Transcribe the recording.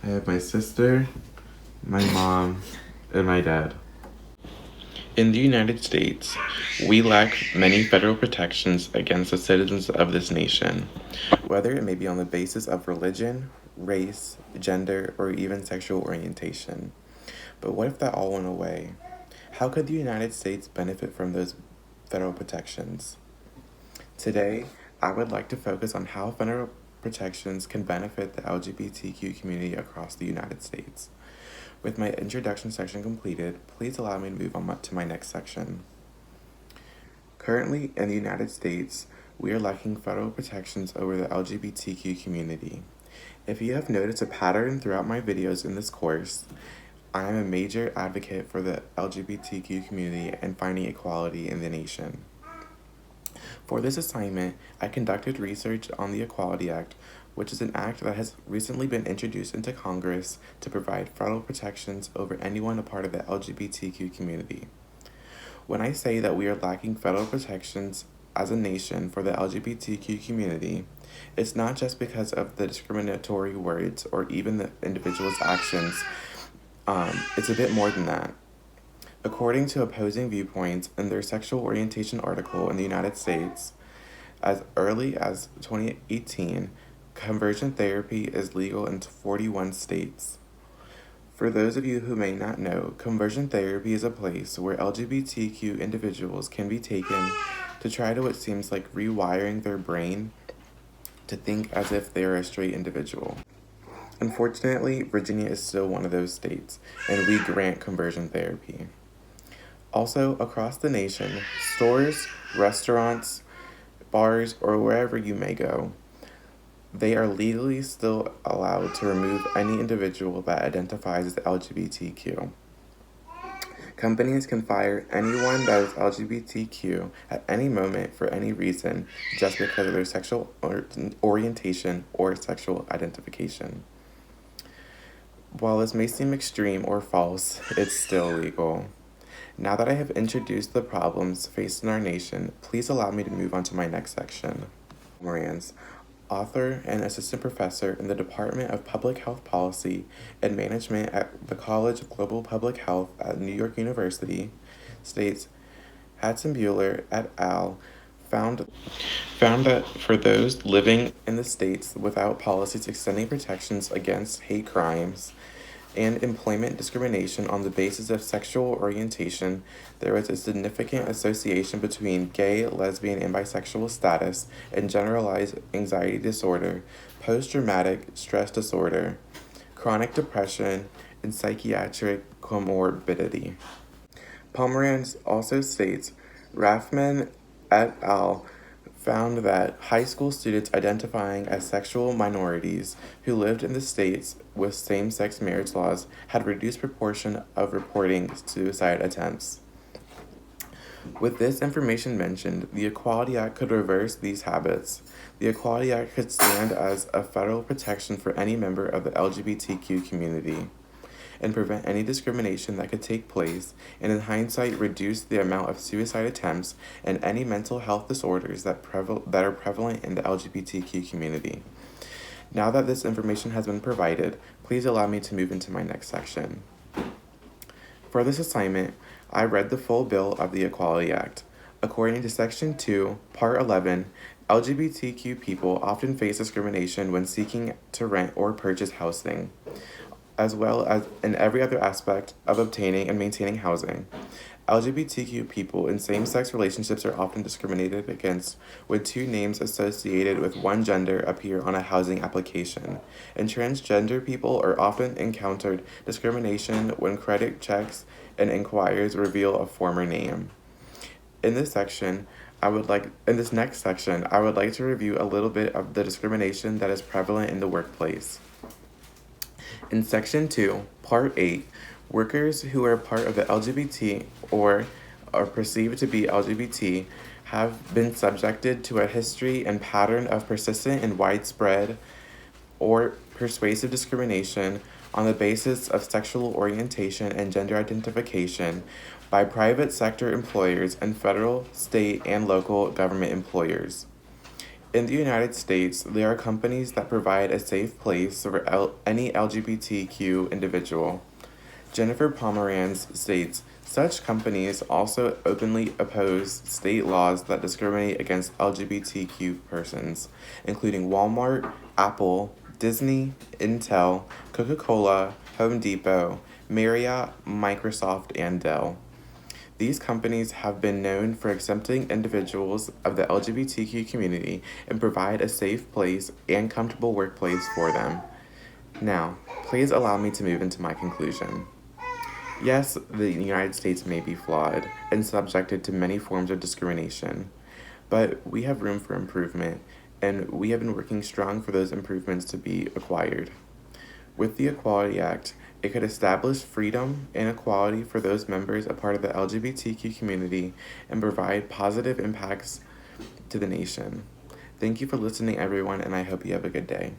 I have my sister, my mom, and my dad. In the United States, we lack many federal protections against the citizens of this nation, whether it may be on the basis of religion, race, gender, or even sexual orientation. But what if that all went away? How could the United States benefit from those federal protections? Today, I would like to focus on how federal protections can benefit the LGBTQ community across the United States. With my introduction section completed, please allow me to move on to my next section. Currently, in the United States, we are lacking federal protections over the LGBTQ community. If you have noticed a pattern throughout my videos in this course, I am a major advocate for the LGBTQ community and finding equality in the nation. For this assignment, I conducted research on the Equality Act, which is an act that has recently been introduced into Congress to provide federal protections over anyone a part of the LGBTQ community. When I say that we are lacking federal protections as a nation for the LGBTQ community, it's not just because of the discriminatory words or even the individual's actions. It's a bit more than that. According to Opposing Viewpoints in their sexual orientation article in the United States, as early as 2018, conversion therapy is legal in 41 states. For those of you who may not know, conversion therapy is a place where LGBTQ individuals can be taken to try to what seems like rewiring their brain to think as if they are a straight individual. Unfortunately, Virginia is still one of those states, and we grant conversion therapy. Also, across the nation, stores, restaurants, bars, or wherever you may go, they are legally still allowed to remove any individual that identifies as LGBTQ. Companies can fire anyone that is LGBTQ at any moment for any reason just because of their sexual orientation or sexual identification. While this may seem extreme or false, it's still legal. Now that I have introduced the problems faced in our nation, please allow me to move on to my next section. Morans, author and assistant professor in the Department of Public Health Policy and Management at the College of Global Public Health at New York University, states, Hatzenbuehler et al. Found that for those living in the states without policies extending protections against hate crimes and employment discrimination on the basis of sexual orientation, there was a significant association between gay, lesbian, and bisexual status and generalized anxiety disorder, post-traumatic stress disorder, chronic depression, and psychiatric comorbidity. Pomerantz also states, Raffman et al. Found that high school students identifying as sexual minorities who lived in the states with same-sex marriage laws had reduced proportion of reporting suicide attempts. With this information mentioned, the Equality Act could reverse these habits. The Equality Act could stand as a federal protection for any member of the LGBTQ community and prevent any discrimination that could take place, and in hindsight reduce the amount of suicide attempts and any mental health disorders that are prevalent in the LGBTQ community. Now that this information has been provided, please allow me to move into my next section. For this assignment, I read the full bill of the Equality Act. According to Section 2, Part 11, LGBTQ people often face discrimination when seeking to rent or purchase housing, as well as in every other aspect of obtaining and maintaining housing. LGBTQ people in same-sex relationships are often discriminated against when two names associated with one gender appear on a housing application, and transgender people are often encountered discrimination when credit checks and inquiries reveal a former name. In this next section, I would like to review a little bit of the discrimination that is prevalent in the workplace. In Section 2, Part 8, workers who are part of the LGBT or are perceived to be LGBT have been subjected to a history and pattern of persistent and widespread or persuasive discrimination on the basis of sexual orientation and gender identification by private sector employers and federal, state, and local government employers. In the United States, there are companies that provide a safe place for any LGBTQ individual. Jennifer Pomeranz states, such companies also openly oppose state laws that discriminate against LGBTQ persons, including Walmart, Apple, Disney, Intel, Coca-Cola, Home Depot, Marriott, Microsoft, and Dell. These companies have been known for accepting individuals of the LGBTQ community and provide a safe place and comfortable workplace for them. Now, please allow me to move into my conclusion. Yes, the United States may be flawed and subjected to many forms of discrimination, but we have room for improvement, and we have been working strong for those improvements to be acquired. With the Equality Act, it could establish freedom and equality for those members a part of the LGBTQ community and provide positive impacts to the nation. Thank you for listening, everyone, and I hope you have a good day.